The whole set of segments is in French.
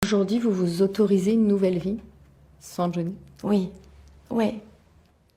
Aujourd'hui, vous vous autorisez une nouvelle vie sans Johnny? Oui, oui,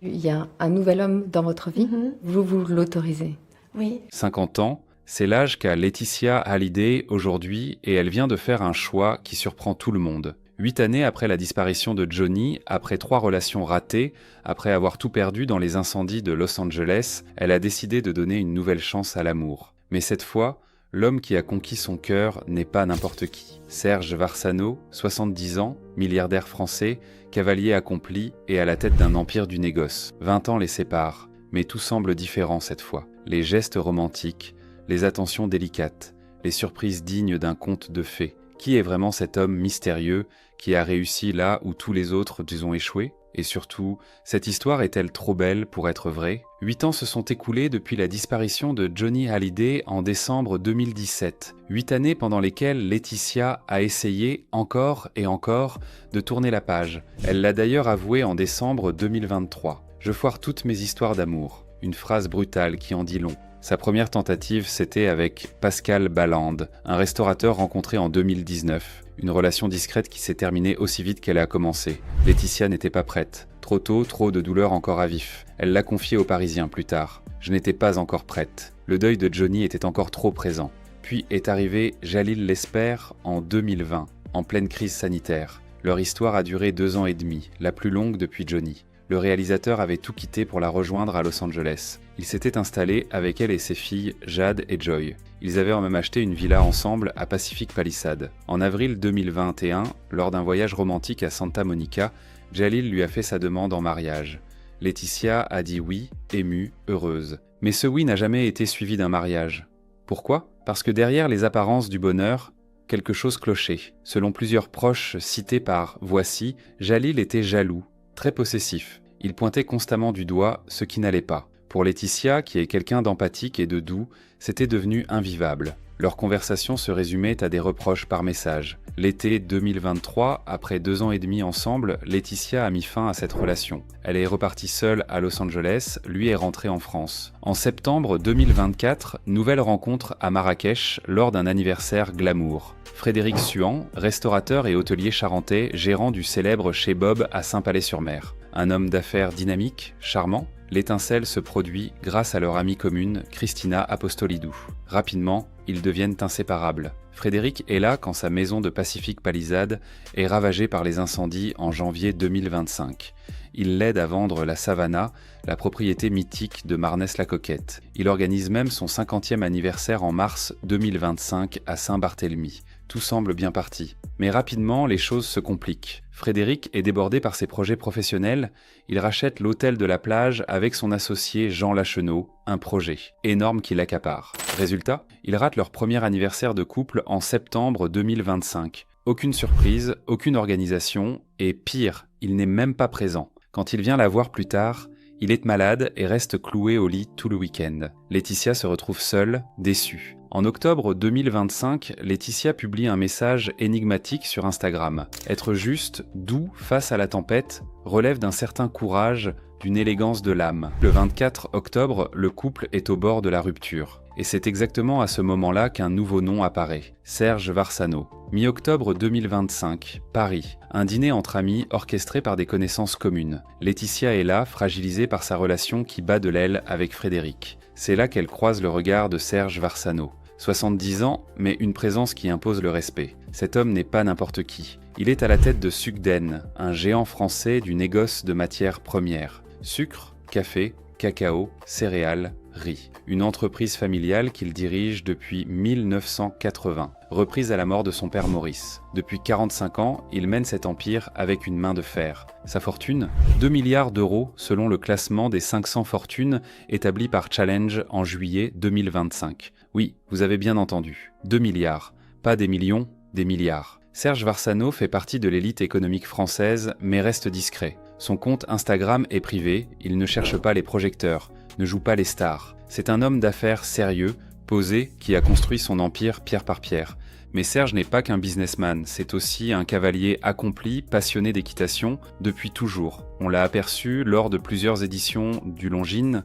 Il y a un nouvel homme dans votre vie, vous l'autorisez? oui. 50 ans, c'est l'âge qu'a Laetitia Hallyday aujourd'hui et elle vient de faire un choix qui surprend tout le monde. 8 années après la disparition de Johnny, après 3 relations ratées, après avoir tout perdu dans les incendies de Los Angeles, elle a décidé de donner une nouvelle chance à l'amour. Mais cette fois, l'homme qui a conquis son cœur n'est pas n'importe qui. Serge Varsano, 70 ans, milliardaire français, cavalier accompli et à la tête d'un empire du négoce. 20 ans les séparent, mais tout semble différent cette fois. Les gestes romantiques, les attentions délicates, les surprises dignes d'un conte de fées. Qui est vraiment cet homme mystérieux qui a réussi là où tous les autres ont échoué? Et surtout, cette histoire est-elle trop belle pour être vraie? 8 ans se sont écoulés depuis la disparition de Johnny Hallyday en décembre 2017. 8 années pendant lesquelles Laetitia a essayé encore et encore de tourner la page. Elle l'a d'ailleurs avoué en décembre 2023. « Je foire toutes mes histoires d'amour ». Une phrase brutale qui en dit long. Sa première tentative, c'était avec Pascal Ballande, un restaurateur rencontré en 2019. Une relation discrète qui s'est terminée aussi vite qu'elle a commencé. Laetitia n'était pas prête. Trop tôt, trop de douleurs encore à vif. Elle l'a confié aux Parisiens plus tard. Je n'étais pas encore prête. Le deuil de Johnny était encore trop présent. Puis est arrivé Jalil Lesper en 2020, en pleine crise sanitaire. Leur histoire a duré 2 ans et demi, la plus longue depuis Johnny. Le réalisateur avait tout quitté pour la rejoindre à Los Angeles. Il s'était installé avec elle et ses filles, Jade et Joy. Ils avaient même acheté une villa ensemble à Pacific Palisades. En avril 2021, lors d'un voyage romantique à Santa Monica, Jalil lui a fait sa demande en mariage. Laetitia a dit oui, émue, heureuse. Mais ce oui n'a jamais été suivi d'un mariage. Pourquoi? Parce que derrière les apparences du bonheur, quelque chose clochait. Selon plusieurs proches cités par Voici, Jalil était jaloux, très possessif. Il pointait constamment du doigt ce qui n'allait pas. Pour Laetitia, qui est quelqu'un d'empathique et de doux, c'était devenu invivable. Leur conversation se résumait à des reproches par message. L'été 2023, après 2 ans et demi ensemble, Laetitia a mis fin à cette relation. Elle est repartie seule à Los Angeles, lui est rentré en France. En septembre 2024, nouvelle rencontre à Marrakech lors d'un anniversaire glamour. Frédéric Suan, restaurateur et hôtelier charentais, gérant du célèbre Chez Bob à Saint-Palais-sur-Mer. Un homme d'affaires dynamique, charmant, l'étincelle se produit grâce à leur amie commune, Christina Apostolidou. Rapidement, ils deviennent inséparables. Frédéric est là quand sa maison de Pacific Palisades est ravagée par les incendies en janvier 2025. Il l'aide à vendre la Savannah, la propriété mythique de Marnès-la-Coquette. Il organise même son 50e anniversaire en mars 2025 à Saint-Barthélemy. Tout semble bien parti. Mais rapidement, les choses se compliquent. Frédéric est débordé par ses projets professionnels. Il rachète l'hôtel de la plage avec son associé Jean Lachenot, un projet énorme qui l'accapare. Résultat, ils ratent leur premier anniversaire de couple en septembre 2025. Aucune surprise, aucune organisation, et pire, il n'est même pas présent. Quand il vient la voir plus tard, il est malade et reste cloué au lit tout le week-end. Laetitia se retrouve seule, déçue. En octobre 2025, Laetitia publie un message énigmatique sur Instagram. Être juste, doux face à la tempête, relève d'un certain courage, d'une élégance de l'âme. Le 24 octobre, le couple est au bord de la rupture. Et c'est exactement à ce moment-là qu'un nouveau nom apparaît, Serge Varsano. Mi-octobre 2025, Paris. Un dîner entre amis orchestré par des connaissances communes. Laetitia est là, fragilisée par sa relation qui bat de l'aile avec Frédéric. C'est là qu'elle croise le regard de Serge Varsano. 70 ans, mais une présence qui impose le respect. Cet homme n'est pas n'importe qui. Il est à la tête de Sucden, un géant français du négoce de matières premières. Sucre, café, cacao, céréales, riz. Une entreprise familiale qu'il dirige depuis 1980, reprise à la mort de son père Maurice. Depuis 45 ans, il mène cet empire avec une main de fer. Sa fortune, 2 milliards d'euros selon le classement des 500 fortunes établi par Challenge en juillet 2025. Oui, vous avez bien entendu, 2 milliards. Pas des millions, des milliards. Serge Varsano fait partie de l'élite économique française, mais reste discret. Son compte Instagram est privé, il ne cherche pas les projecteurs, ne joue pas les stars. C'est un homme d'affaires sérieux, posé, qui a construit son empire pierre par pierre. Mais Serge n'est pas qu'un businessman, c'est aussi un cavalier accompli, passionné d'équitation, depuis toujours. On l'a aperçu lors de plusieurs éditions du Longines,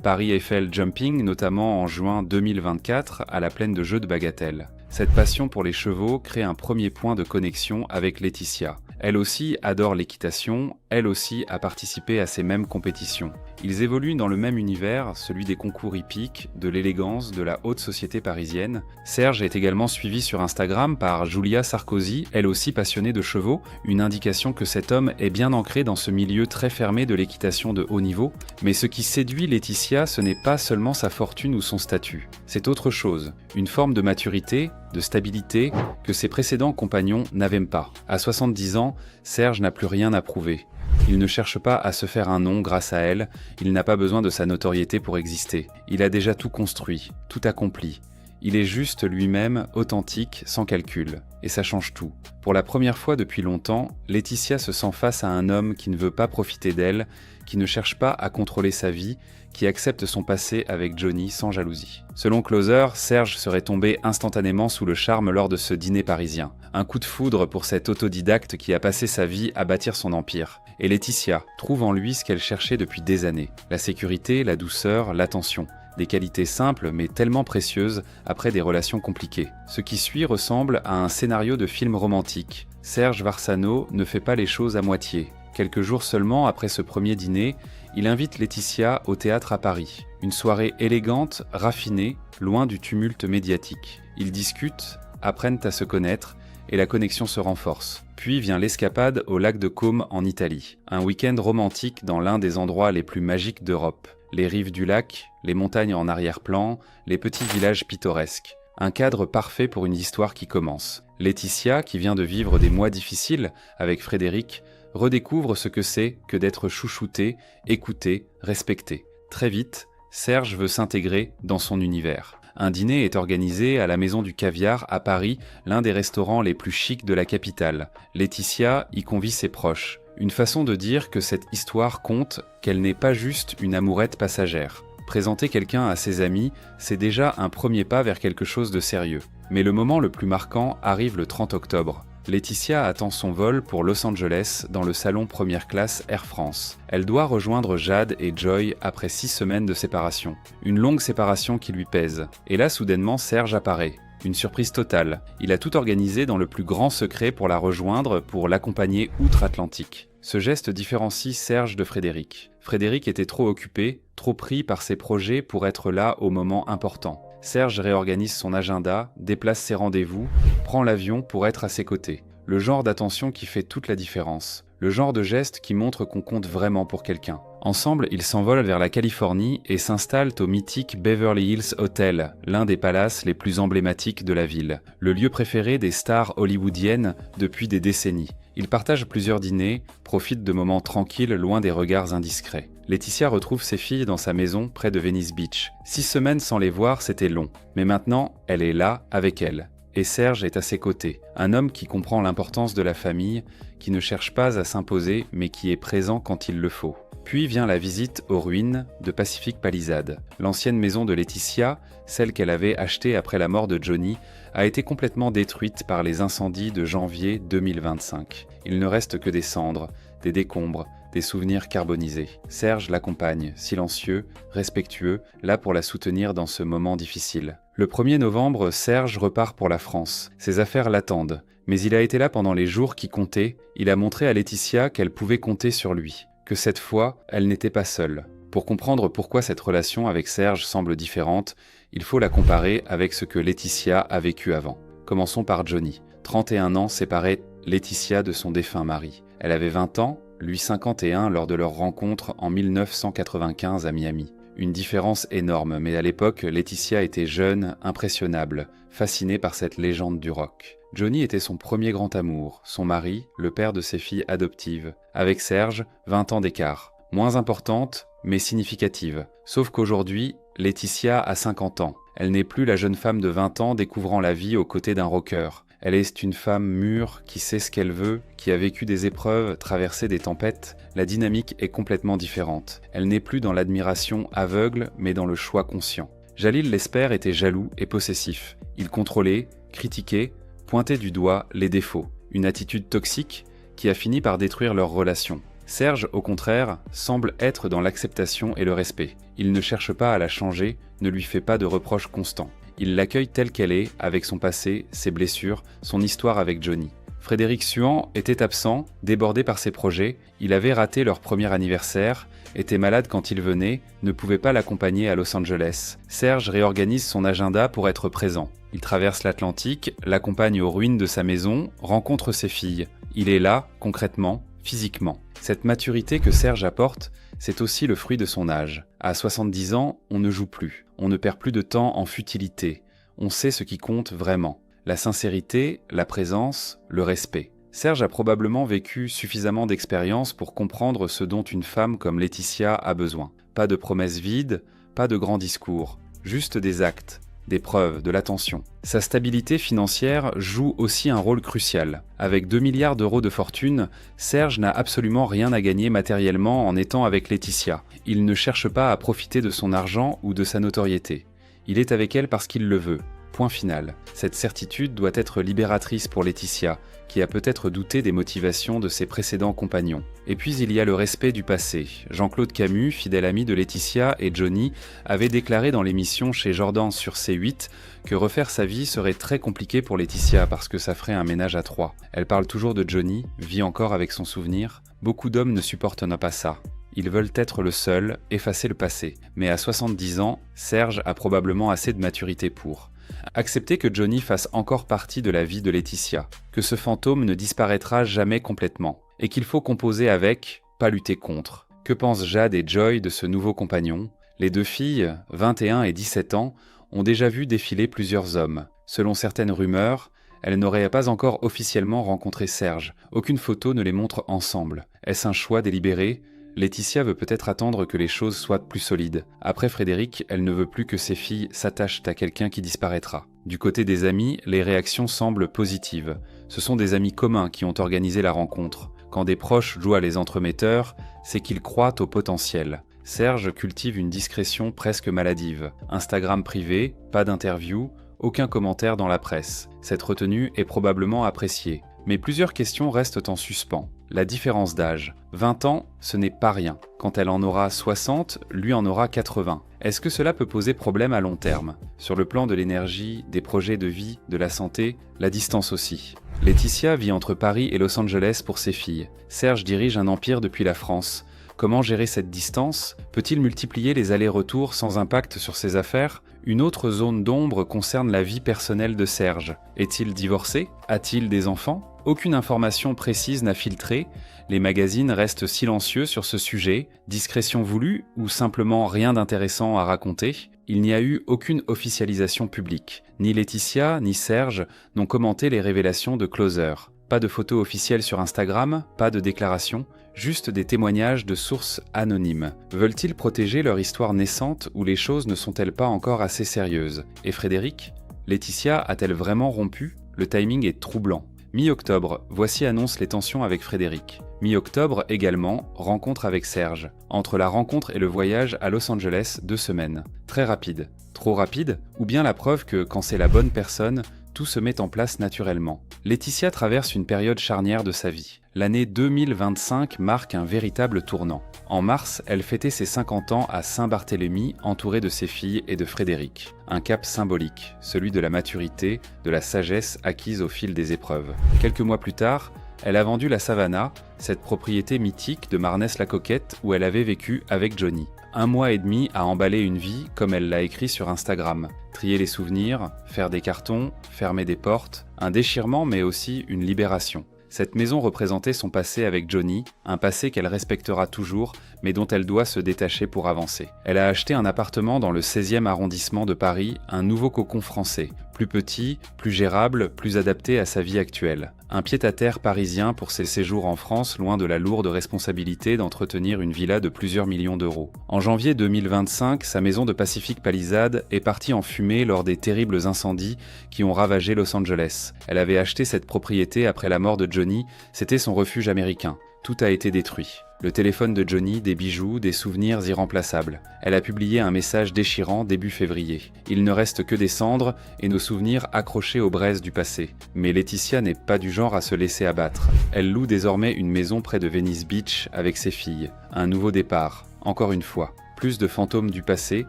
Paris Eiffel Jumping, notamment en juin 2024, à la plaine de Jeux de Bagatelle. Cette passion pour les chevaux crée un premier point de connexion avec Laetitia. Elle aussi adore l'équitation, elle aussi a participé à ces mêmes compétitions. Ils évoluent dans le même univers, celui des concours hippiques, de l'élégance, de la haute société parisienne. Serge est également suivi sur Instagram par Julia Sarkozy, elle aussi passionnée de chevaux, une indication que cet homme est bien ancré dans ce milieu très fermé de l'équitation de haut niveau. Mais ce qui séduit Laetitia, ce n'est pas seulement sa fortune ou son statut, c'est autre chose, une forme de maturité, de stabilité que ses précédents compagnons n'avaient pas. À 70 ans, Serge n'a plus rien à prouver. Il ne cherche pas à se faire un nom grâce à elle, il n'a pas besoin de sa notoriété pour exister. Il a déjà tout construit, tout accompli. Il est juste lui-même, authentique, sans calcul. Et ça change tout. Pour la première fois depuis longtemps, Laetitia se sent face à un homme qui ne veut pas profiter d'elle, qui ne cherche pas à contrôler sa vie, qui accepte son passé avec Johnny sans jalousie. Selon Closer, Serge serait tombé instantanément sous le charme lors de ce dîner parisien. Un coup de foudre pour cet autodidacte qui a passé sa vie à bâtir son empire. Et Laetitia trouve en lui ce qu'elle cherchait depuis des années. La sécurité, la douceur, l'attention. Des qualités simples mais tellement précieuses après des relations compliquées. Ce qui suit ressemble à un scénario de film romantique. Serge Varsano ne fait pas les choses à moitié. Quelques jours seulement après ce premier dîner, il invite Laetitia au théâtre à Paris. Une soirée élégante, raffinée, loin du tumulte médiatique. Ils discutent, apprennent à se connaître et la connexion se renforce. Puis vient l'escapade au lac de Côme en Italie. Un week-end romantique dans l'un des endroits les plus magiques d'Europe. Les rives du lac, les montagnes en arrière-plan, les petits villages pittoresques. Un cadre parfait pour une histoire qui commence. Laetitia, qui vient de vivre des mois difficiles avec Frédéric, redécouvre ce que c'est que d'être chouchouté, écouté, respecté. Très vite, Serge veut s'intégrer dans son univers. Un dîner est organisé à la Maison du Caviar à Paris, l'un des restaurants les plus chics de la capitale. Laetitia y convie ses proches. Une façon de dire que cette histoire compte, qu'elle n'est pas juste une amourette passagère. Présenter quelqu'un à ses amis, c'est déjà un premier pas vers quelque chose de sérieux. Mais le moment le plus marquant arrive le 30 octobre. Laetitia attend son vol pour Los Angeles dans le salon première classe Air France. Elle doit rejoindre Jade et Joy après 6 semaines de séparation. Une longue séparation qui lui pèse. Et là, soudainement, Serge apparaît. Une surprise totale. Il a tout organisé dans le plus grand secret pour la rejoindre, pour l'accompagner outre-Atlantique. Ce geste différencie Serge de Frédéric. Frédéric était trop occupé, trop pris par ses projets pour être là au moment important. Serge réorganise son agenda, déplace ses rendez-vous, prend l'avion pour être à ses côtés. Le genre d'attention qui fait toute la différence. Le genre de geste qui montre qu'on compte vraiment pour quelqu'un. Ensemble, ils s'envolent vers la Californie et s'installent au mythique Beverly Hills Hotel, l'un des palaces les plus emblématiques de la ville. Le lieu préféré des stars hollywoodiennes depuis des décennies. Ils partagent plusieurs dîners, profitent de moments tranquilles loin des regards indiscrets. Laetitia retrouve ses filles dans sa maison près de Venice Beach. 6 semaines sans les voir, c'était long. Mais maintenant, elle est là, avec elles. Et Serge est à ses côtés. Un homme qui comprend l'importance de la famille, qui ne cherche pas à s'imposer, mais qui est présent quand il le faut. Puis vient la visite aux ruines de Pacific Palisades. L'ancienne maison de Laetitia, celle qu'elle avait achetée après la mort de Johnny, a été complètement détruite par les incendies de janvier 2025. Il ne reste que des cendres, des décombres, des souvenirs carbonisés. Serge l'accompagne, silencieux, respectueux, là pour la soutenir dans ce moment difficile. Le 1er novembre, Serge repart pour la France. Ses affaires l'attendent, mais il a été là pendant les jours qui comptaient. Il a montré à Laetitia qu'elle pouvait compter sur lui, que cette fois, elle n'était pas seule. Pour comprendre pourquoi cette relation avec Serge semble différente, il faut la comparer avec ce que Laetitia a vécu avant. Commençons par Johnny. 31 ans séparaient Laetitia de son défunt mari. Elle avait 20 ans, lui 51 lors de leur rencontre en 1995 à Miami. Une différence énorme, mais à l'époque, Laetitia était jeune, impressionnable, fascinée par cette légende du rock. Johnny était son premier grand amour, son mari, le père de ses filles adoptives. Avec Serge, 20 ans d'écart. Moins importante, mais significative. Sauf qu'aujourd'hui, Laetitia a 50 ans. Elle n'est plus la jeune femme de 20 ans découvrant la vie aux côtés d'un rocker. Elle est une femme mûre, qui sait ce qu'elle veut, qui a vécu des épreuves, traversé des tempêtes. La dynamique est complètement différente. Elle n'est plus dans l'admiration aveugle, mais dans le choix conscient. Jalil Lesper était jaloux et possessif. Il contrôlait, critiquait, pointait du doigt les défauts. Une attitude toxique qui a fini par détruire leur relation. Serge, au contraire, semble être dans l'acceptation et le respect. Il ne cherche pas à la changer, ne lui fait pas de reproches constants. Il l'accueille telle qu'elle est, avec son passé, ses blessures, son histoire avec Johnny. Frédéric Suand était absent, débordé par ses projets, il avait raté leur premier anniversaire, était malade quand il venait, ne pouvait pas l'accompagner à Los Angeles. Serge réorganise son agenda pour être présent. Il traverse l'Atlantique, l'accompagne aux ruines de sa maison, rencontre ses filles. Il est là, concrètement, physiquement. Cette maturité que Serge apporte, c'est aussi le fruit de son âge. À 70 ans, on ne joue plus, on ne perd plus de temps en futilité, on sait ce qui compte vraiment. La sincérité, la présence, le respect. Serge a probablement vécu suffisamment d'expérience pour comprendre ce dont une femme comme Laetitia a besoin. Pas de promesses vides, pas de grands discours, juste des actes, des preuves, de l'attention. Sa stabilité financière joue aussi un rôle crucial. Avec 2 milliards d'euros de fortune, Serge n'a absolument rien à gagner matériellement en étant avec Laetitia. Il ne cherche pas à profiter de son argent ou de sa notoriété. Il est avec elle parce qu'il le veut. Point final. Cette certitude doit être libératrice pour Laetitia, qui a peut-être douté des motivations de ses précédents compagnons. Et puis il y a le respect du passé. Jean-Claude Camus, fidèle ami de Laetitia et Johnny, avait déclaré dans l'émission chez Jordan sur C8 que refaire sa vie serait très compliqué pour Laetitia parce que ça ferait un ménage à 3. Elle parle toujours de Johnny, vit encore avec son souvenir. Beaucoup d'hommes ne supportent pas ça. Ils veulent être le seul, effacer le passé. Mais à 70 ans, Serge a probablement assez de maturité pour accepter que Johnny fasse encore partie de la vie de Laetitia, que ce fantôme ne disparaîtra jamais complètement, et qu'il faut composer avec, pas lutter contre. Que pensent Jade et Joy de ce nouveau compagnon? Les deux filles, 21 et 17 ans, ont déjà vu défiler plusieurs hommes. Selon certaines rumeurs, elles n'auraient pas encore officiellement rencontré Serge. Aucune photo ne les montre ensemble. Est-ce un choix délibéré? Laetitia veut peut-être attendre que les choses soient plus solides. Après Frédéric, elle ne veut plus que ses filles s'attachent à quelqu'un qui disparaîtra. Du côté des amis, les réactions semblent positives. Ce sont des amis communs qui ont organisé la rencontre. Quand des proches jouent à les entremetteurs, c'est qu'ils croient au potentiel. Serge cultive une discrétion presque maladive. Instagram privé, pas d'interview, aucun commentaire dans la presse. Cette retenue est probablement appréciée. Mais plusieurs questions restent en suspens. La différence d'âge. 20 ans, ce n'est pas rien. Quand elle en aura 60, lui en aura 80. Est-ce que cela peut poser problème à long terme? Sur le plan de l'énergie, des projets de vie, de la santé, la distance aussi. Laetitia vit entre Paris et Los Angeles pour ses filles. Serge dirige un empire depuis la France. Comment gérer cette distance? Peut-il multiplier les allers-retours sans impact sur ses affaires? Une autre zone d'ombre concerne la vie personnelle de Serge. Est-il divorcé? A-t-il des enfants? Aucune information précise n'a filtré, les magazines restent silencieux sur ce sujet, discrétion voulue ou simplement rien d'intéressant à raconter. Il n'y a eu aucune officialisation publique. Ni Laetitia ni Serge n'ont commenté les révélations de Closer. Pas de photos officielles sur Instagram, pas de déclarations, juste des témoignages de sources anonymes. Veulent-ils protéger leur histoire naissante ou les choses ne sont-elles pas encore assez sérieuses? Et Frédéric? Laetitia a-t-elle vraiment rompu? Le timing est troublant. Mi-octobre, voici annonce les tensions avec Frédéric. Mi-octobre également, rencontre avec Serge. Entre la rencontre et le voyage à Los Angeles, 2 semaines. Très rapide. Trop rapide? Ou bien la preuve que quand c'est la bonne personne, tout se met en place naturellement. Laetitia traverse une période charnière de sa vie. L'année 2025 marque un véritable tournant. En mars, elle fêtait ses 50 ans à Saint-Barthélemy, entourée de ses filles et de Frédéric. Un cap symbolique, celui de la maturité, de la sagesse acquise au fil des épreuves. Quelques mois plus tard, elle a vendu la Savannah, cette propriété mythique de Marnès-la-Coquette où elle avait vécu avec Johnny. 1 mois et demi à emballer une vie comme elle l'a écrit sur Instagram. Trier les souvenirs, faire des cartons, fermer des portes, un déchirement mais aussi une libération. Cette maison représentait son passé avec Johnny, un passé qu'elle respectera toujours, mais dont elle doit se détacher pour avancer. Elle a acheté un appartement dans le 16e arrondissement de Paris, un nouveau cocon français, plus petit, plus gérable, plus adapté à sa vie actuelle. Un pied-à-terre parisien pour ses séjours en France, loin de la lourde responsabilité d'entretenir une villa de plusieurs millions d'euros. En janvier 2025, sa maison de Pacific Palisades est partie en fumée lors des terribles incendies qui ont ravagé Los Angeles. Elle avait acheté cette propriété après la mort de Johnny, c'était son refuge américain. Tout a été détruit. Le téléphone de Johnny, des bijoux, des souvenirs irremplaçables. Elle a publié un message déchirant début février. Il ne reste que des cendres et nos souvenirs accrochés aux braises du passé. Mais Laetitia n'est pas du genre à se laisser abattre. Elle loue désormais une maison près de Venice Beach avec ses filles. Un nouveau départ, encore une fois. Plus de fantômes du passé,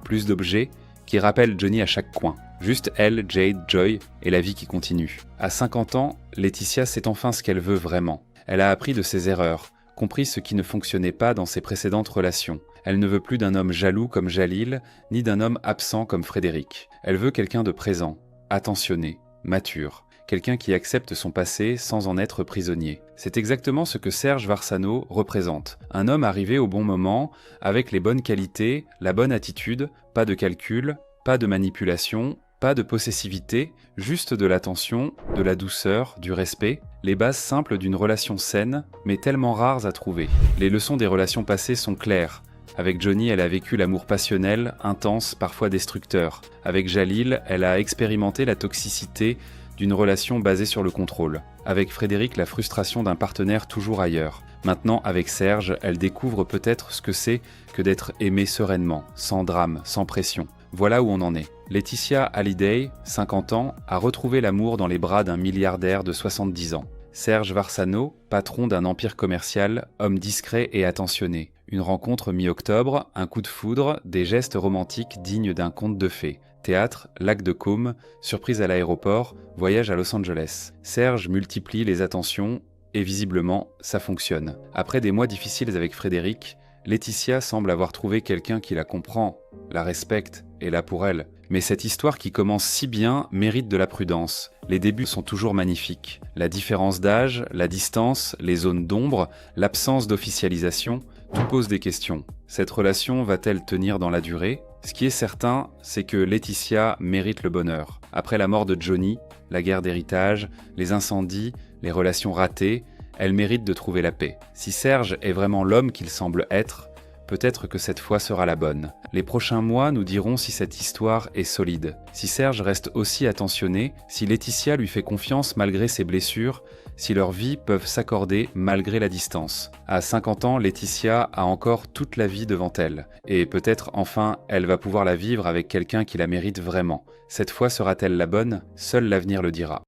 plus d'objets qui rappellent Johnny à chaque coin. Juste elle, Jade, Joy et la vie qui continue. À 50 ans, Laetitia sait enfin ce qu'elle veut vraiment. Elle a appris de ses erreurs, compris ce qui ne fonctionnait pas dans ses précédentes relations. Elle ne veut plus d'un homme jaloux comme Jalil, ni d'un homme absent comme Frédéric. Elle veut quelqu'un de présent, attentionné, mature, quelqu'un qui accepte son passé sans en être prisonnier. C'est exactement ce que Serge Varsano représente. Un homme arrivé au bon moment, avec les bonnes qualités, la bonne attitude, pas de calcul, pas de manipulation, pas de possessivité, juste de l'attention, de la douceur, du respect, les bases simples d'une relation saine, mais tellement rares à trouver. Les leçons des relations passées sont claires. Avec Johnny, elle a vécu l'amour passionnel, intense, parfois destructeur. Avec Jalil, elle a expérimenté la toxicité d'une relation basée sur le contrôle. Avec Frédéric, la frustration d'un partenaire toujours ailleurs. Maintenant, avec Serge, elle découvre peut-être ce que c'est que d'être aimée sereinement, sans drame, sans pression. Voilà où on en est. Laetitia Hallyday, 50 ans, a retrouvé l'amour dans les bras d'un milliardaire de 70 ans. Serge Varsano, patron d'un empire commercial, homme discret et attentionné. Une rencontre mi-octobre, un coup de foudre, des gestes romantiques dignes d'un conte de fées. Théâtre, lac de Caume, surprise à l'aéroport, voyage à Los Angeles. Serge multiplie les attentions et visiblement, ça fonctionne. Après des mois difficiles avec Frédéric, Laetitia semble avoir trouvé quelqu'un qui la comprend, la respecte et là pour elle. Mais cette histoire qui commence si bien mérite de la prudence. Les débuts sont toujours magnifiques. La différence d'âge, la distance, les zones d'ombre, l'absence d'officialisation, tout pose des questions. Cette relation va-t-elle tenir dans la durée ? Ce qui est certain, c'est que Laetitia mérite le bonheur. Après la mort de Johnny, la guerre d'héritage, les incendies, les relations ratées, elle mérite de trouver la paix. Si Serge est vraiment l'homme qu'il semble être, peut-être que cette fois sera la bonne. Les prochains mois nous diront si cette histoire est solide. Si Serge reste aussi attentionné, si Laetitia lui fait confiance malgré ses blessures, si leurs vies peuvent s'accorder malgré la distance. À 50 ans, Laetitia a encore toute la vie devant elle. Et peut-être enfin, elle va pouvoir la vivre avec quelqu'un qui la mérite vraiment. Cette fois sera-t-elle la bonne ? Seul l'avenir le dira.